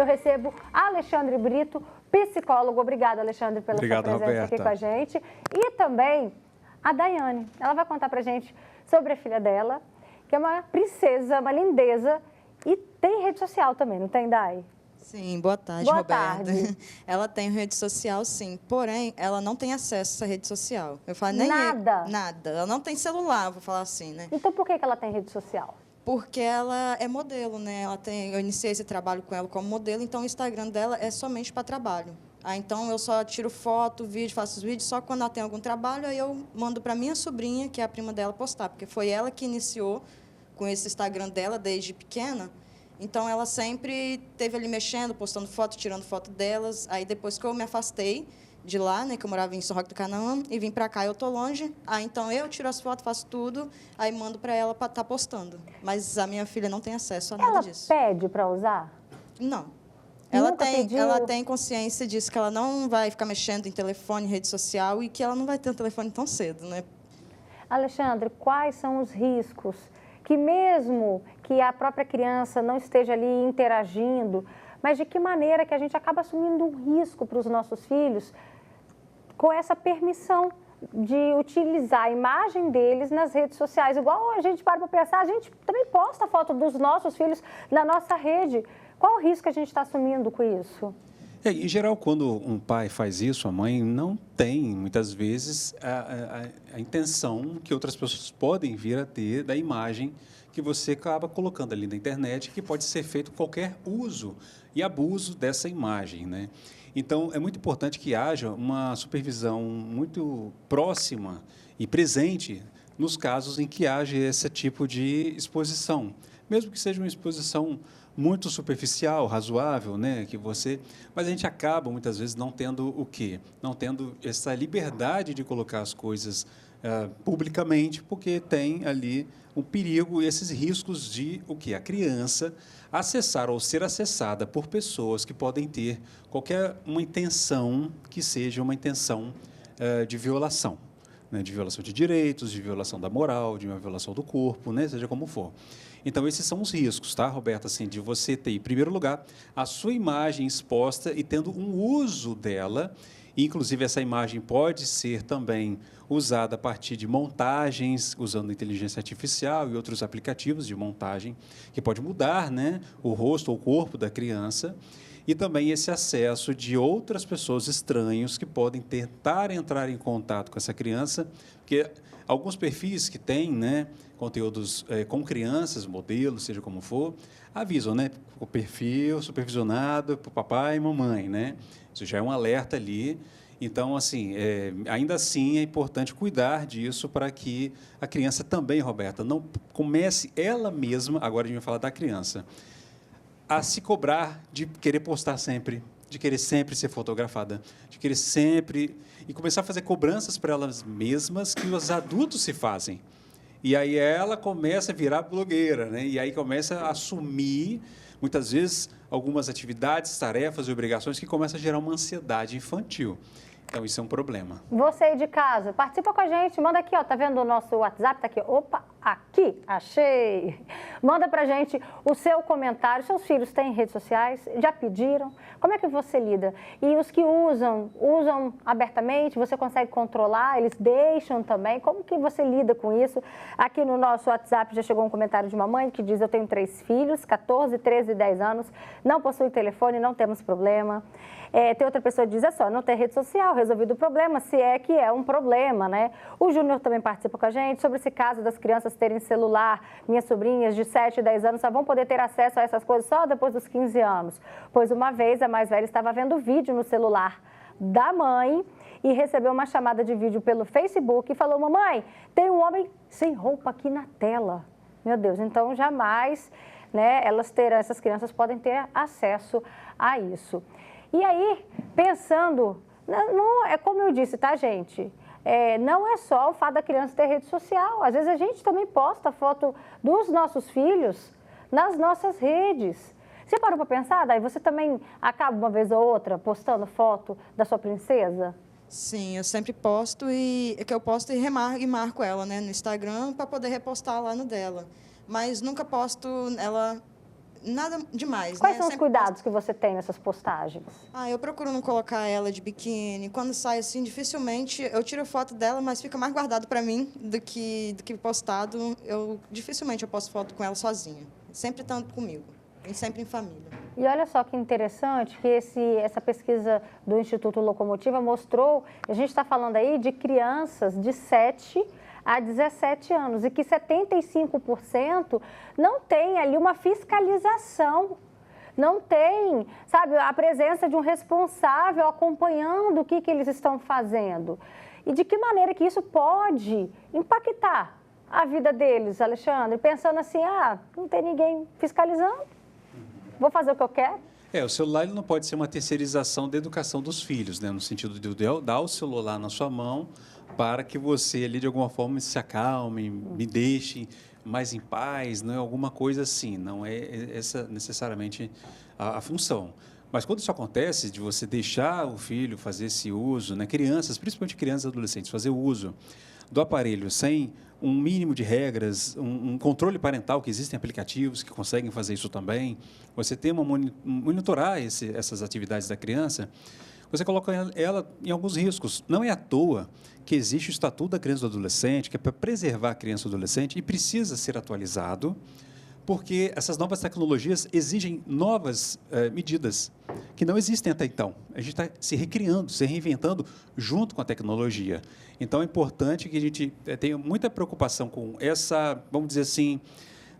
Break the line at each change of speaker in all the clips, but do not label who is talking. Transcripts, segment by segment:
eu recebo Alexandre Brito, psicólogo. Obrigada, Alexandre, pela sua presença
Roberta.
aqui com a gente. E também a Daiane. Ela vai contar pra gente sobre a filha dela, que é uma princesa, uma lindeza, e tem rede social também, não tem, Dai?
Sim, boa tarde,
Boa
Roberta.
tarde.
Ela tem rede social, sim, porém, ela não tem acesso a essa rede social. Eu falo, nem
Nada?
Nada. Ela não tem celular, vou falar assim, né?
Então por que ela tem rede social?
Porque ela é modelo, né? Eu iniciei esse trabalho com ela como modelo, então o Instagram dela é somente para trabalho. Então, eu só tiro foto, vídeo, faço os vídeos, só quando ela tem algum trabalho, aí eu mando para minha sobrinha, que é a prima dela, postar, porque foi ela que iniciou com esse Instagram dela desde pequena. Então, ela sempre esteve ali mexendo, postando foto, tirando foto delas. Aí, depois que eu me afastei de lá, né, que eu morava em São Roque do Canaã, e vim para cá, eu estou longe. Então, eu tiro as fotos, faço tudo, aí mando para ela para estar postando. Mas a minha filha não tem acesso a nada disso.
Ela pede para usar?
Não.
Nunca pediu?
Ela tem consciência disso, que ela não vai ficar mexendo em telefone, rede social, e que ela não vai ter um telefone tão cedo, né?
Alexandre, quais são os riscos que mesmo que a própria criança não esteja ali interagindo, mas de que maneira que a gente acaba assumindo um risco para os nossos filhos com essa permissão de utilizar a imagem deles nas redes sociais? Igual a gente para pensar, a gente também posta a foto dos nossos filhos na nossa rede. Qual o risco que a gente está assumindo com isso?
Em geral, quando um pai faz isso, a mãe não tem, muitas vezes, a intenção que outras pessoas podem vir a ter da imagem que você acaba colocando ali na internet, que pode ser feito qualquer uso e abuso dessa imagem, né? Então, é muito importante que haja uma supervisão muito próxima e presente nos casos em que haja esse tipo de exposição, mesmo que seja uma exposição muito superficial, razoável, né, mas a gente acaba muitas vezes não tendo o quê? Não tendo essa liberdade de colocar as coisas publicamente, porque tem ali um perigo e esses riscos de o quê? A criança acessar ou ser acessada por pessoas que podem ter qualquer uma intenção que seja uma intenção de violação, né, de violação de direitos, de violação da moral, de uma violação do corpo, né, seja como for. Então, esses são os riscos, tá, Roberta? Assim, de você ter, em primeiro lugar, a sua imagem exposta e tendo um uso dela. Inclusive, essa imagem pode ser também usada a partir de montagens, usando inteligência artificial e outros aplicativos de montagem, que pode mudar, né, o rosto ou o corpo da criança. E também esse acesso de outras pessoas estranhos que podem tentar entrar em contato com essa criança, porque alguns perfis que têm, né, conteúdos com crianças, modelos, seja como for, avisam, né, o perfil supervisionado por papai e mamãe, né? Isso já é um alerta ali. Então, assim, ainda assim é importante cuidar disso para que a criança também, Roberta, não comece ela mesma, agora a gente vai falar da criança, a se cobrar de querer postar sempre, de querer sempre ser fotografada, de querer sempre... E começar a fazer cobranças para elas mesmas que os adultos se fazem. E aí ela começa a virar blogueira, né? E aí começa a assumir, muitas vezes, algumas atividades, tarefas e obrigações que começam a gerar uma ansiedade infantil. Então, isso é um problema.
Você aí de casa, participa com a gente, manda aqui, ó, tá vendo o nosso WhatsApp? Tá aqui, opa, aqui, achei. Manda pra gente o seu comentário. Seus filhos têm redes sociais? Já pediram? Como é que você lida? E os que usam abertamente? Você consegue controlar? Eles deixam também? Como que você lida com isso? Aqui no nosso WhatsApp já chegou um comentário de uma mãe que diz: eu tenho 3 filhos, 14, 13 e 10 anos, não possuem telefone, não temos problema. Tem outra pessoa que diz: é só não ter rede social, resolvido o problema, se é que é um problema, né? O Júnior também participa com a gente sobre esse caso das crianças terem celular. Minhas sobrinhas de 7 e 10 anos só vão poder ter acesso a essas coisas só depois dos 15 anos. Pois uma vez a mais velha estava vendo vídeo no celular da mãe e recebeu uma chamada de vídeo pelo Facebook e falou: mamãe, tem um homem sem roupa aqui na tela. Meu Deus, então jamais, né, essas crianças podem ter acesso a isso. E aí, pensando, não, é como eu disse, tá, gente? Não é só o fato da criança ter rede social. Às vezes a gente também posta foto dos nossos filhos nas nossas redes. Você parou para pensar, Daí? Você também acaba uma vez ou outra postando foto da sua princesa?
Sim, eu sempre posto e marco ela, né, no Instagram para poder repostar lá no dela. Mas nunca posto ela nada demais.
Quais
né?
são os
Sempre
cuidados que você tem nessas postagens?
eu procuro não colocar ela de biquíni. Quando sai assim, dificilmente eu tiro foto dela, mas fica mais guardado para mim do que postado. Dificilmente eu posto foto com ela sozinha. Sempre estando comigo, e sempre em família.
E olha só que interessante que essa pesquisa do Instituto Locomotiva mostrou, a gente está falando aí de crianças de 7 a 17 anos e que 75% não tem ali uma fiscalização, não tem, sabe, a presença de um responsável acompanhando o que eles estão fazendo. E de que maneira que isso pode impactar a vida deles, Alexandre? Pensando assim, não tem ninguém fiscalizando, vou fazer o que eu quero.
O celular ele não pode ser uma terceirização da educação dos filhos, né? No sentido de eu dar o celular na sua mão para que você ali, de alguma forma, se acalme, me deixe mais em paz, não é alguma coisa assim, não é essa necessariamente a função. Mas quando isso acontece, de você deixar o filho fazer esse uso, né? Crianças, principalmente crianças e adolescentes, fazer o uso do aparelho sem um mínimo de regras, um controle parental, que existem aplicativos que conseguem fazer isso também, você tem monitorar essas atividades da criança, você coloca ela em alguns riscos. Não é à toa que existe o Estatuto da Criança e do Adolescente, que é para preservar a criança e o adolescente e precisa ser atualizado, porque essas novas tecnologias exigem novas medidas que não existem até então. A gente está se recriando, se reinventando junto com a tecnologia. Então, é importante que a gente tenha muita preocupação com essa, vamos dizer assim,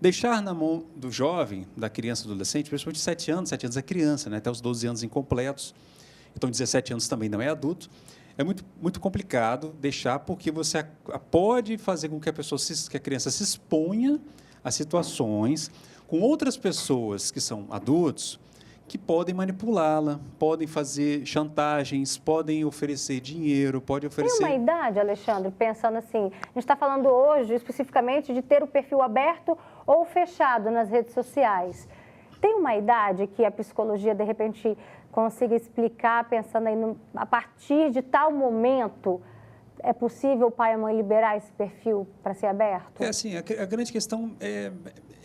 deixar na mão do jovem, da criança e do adolescente, principalmente 7 anos é criança, né? Até os 12 anos incompletos, então 17 anos também não é adulto. É muito, muito complicado deixar, porque você pode fazer com que a criança se exponha a situações com outras pessoas que são adultos, que podem manipulá-la, podem fazer chantagens, podem oferecer dinheiro, podem oferecer...
Tem uma idade, Alexandre, pensando assim, a gente está falando hoje especificamente de ter o perfil aberto ou fechado nas redes sociais. Tem uma idade que a psicologia, de repente, consiga explicar, pensando aí a partir de tal momento, é possível o pai e a mãe liberar esse perfil para ser aberto?
Assim, a grande questão é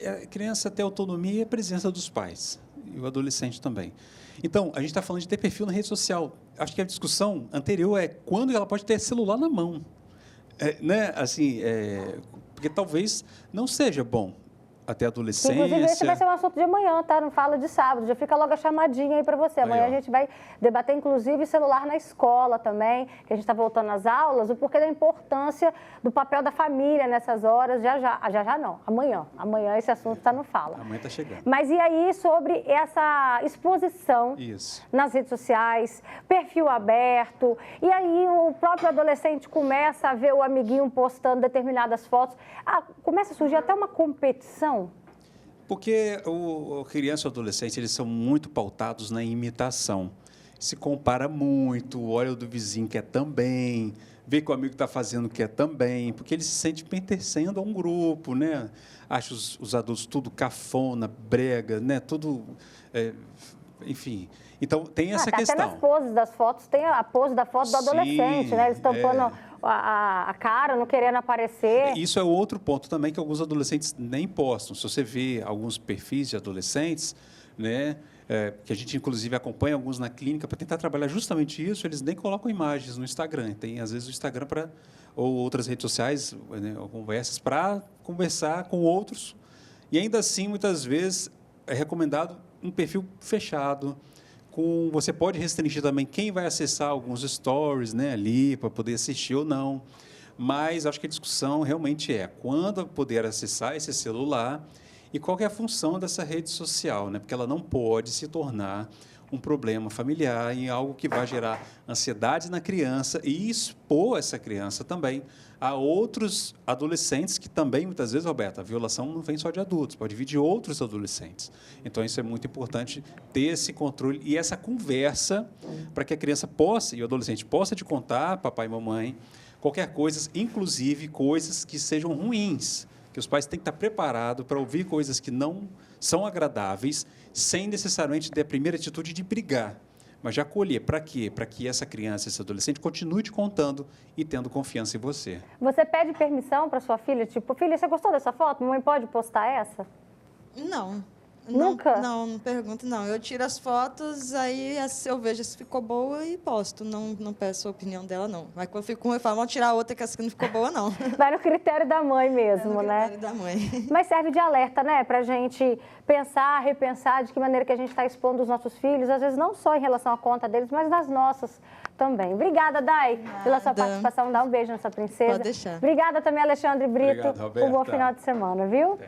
a criança ter autonomia e a presença dos pais. E o adolescente também. Então, a gente está falando de ter perfil na rede social. Acho que a discussão anterior é quando ela pode ter celular na mão. Né? Assim, porque talvez não seja bom até a adolescência.
Inclusive, esse vai ser um assunto de amanhã, tá? Não fala de sábado, já fica logo a chamadinha aí para você. Amanhã a gente vai debater, inclusive, celular na escola também, que a gente está voltando às aulas, o porquê da importância do papel da família nessas horas. Já não, amanhã esse assunto está no Fala.
Amanhã está chegando.
Mas e aí sobre essa exposição nas redes sociais, perfil aberto, e aí o próprio adolescente começa a ver o amiguinho postando determinadas fotos, começa a surgir até uma competição.
Porque o criança e o adolescente, eles são muito pautados na imitação. Se compara muito, olha o do vizinho que é também, vê que o amigo está fazendo que é também, porque ele se sente pertencendo a um grupo, né? Acha os adultos tudo cafona, brega, né? Tudo, enfim. Então, tem essa questão.
Até nas poses das fotos, tem a pose da foto do adolescente, né? Eles tampando a cara, não querendo aparecer.
Isso é outro ponto também que alguns adolescentes nem postam. Se você vê alguns perfis de adolescentes, né, que a gente inclusive acompanha alguns na clínica para tentar trabalhar justamente isso, eles nem colocam imagens no Instagram. Tem às vezes o Instagram ou outras redes sociais, né, ou conversas para conversar com outros. E ainda assim, muitas vezes é recomendado um perfil fechado. Você pode restringir também quem vai acessar alguns stories, né, ali, para poder assistir ou não. Mas acho que a discussão realmente é quando poder acessar esse celular e qual que é a função dessa rede social, né? Porque ela não pode se tornar um problema familiar e algo que vai gerar ansiedade na criança e expor essa criança também a outros adolescentes que também, muitas vezes, Roberta, a violação não vem só de adultos, pode vir de outros adolescentes. Então, isso é muito importante, ter esse controle e essa conversa para que a criança possa, e o adolescente possa te contar, papai e mamãe, qualquer coisa, inclusive coisas que sejam ruins, que os pais têm que estar preparados para ouvir coisas que não são agradáveis, sem necessariamente ter a primeira atitude de brigar, mas de acolher. Para quê? Para que essa criança, esse adolescente, continue te contando e tendo confiança em você.
Você pede permissão para sua filha? Tipo, filha, você gostou dessa foto? Mamãe pode postar essa?
Não.
Nunca?
Não pergunto, não. Eu tiro as fotos, aí eu vejo se ficou boa e posto. Não peço a opinião dela, não. Mas quando eu fico com uma, eu falo, vamos tirar outra que essa aqui não ficou boa, não.
Vai no critério da mãe mesmo,
No
né?
critério da mãe.
Mas serve de alerta, né? Pra gente pensar, repensar de que maneira que a gente está expondo os nossos filhos, às vezes não só em relação à conta deles, mas nas nossas também. Obrigada, Dai, pela sua participação. Dá um beijo nessa princesa.
Pode deixar.
Obrigada também, Alexandre Brito.
Obrigado, Roberta.
Um bom final de semana, viu?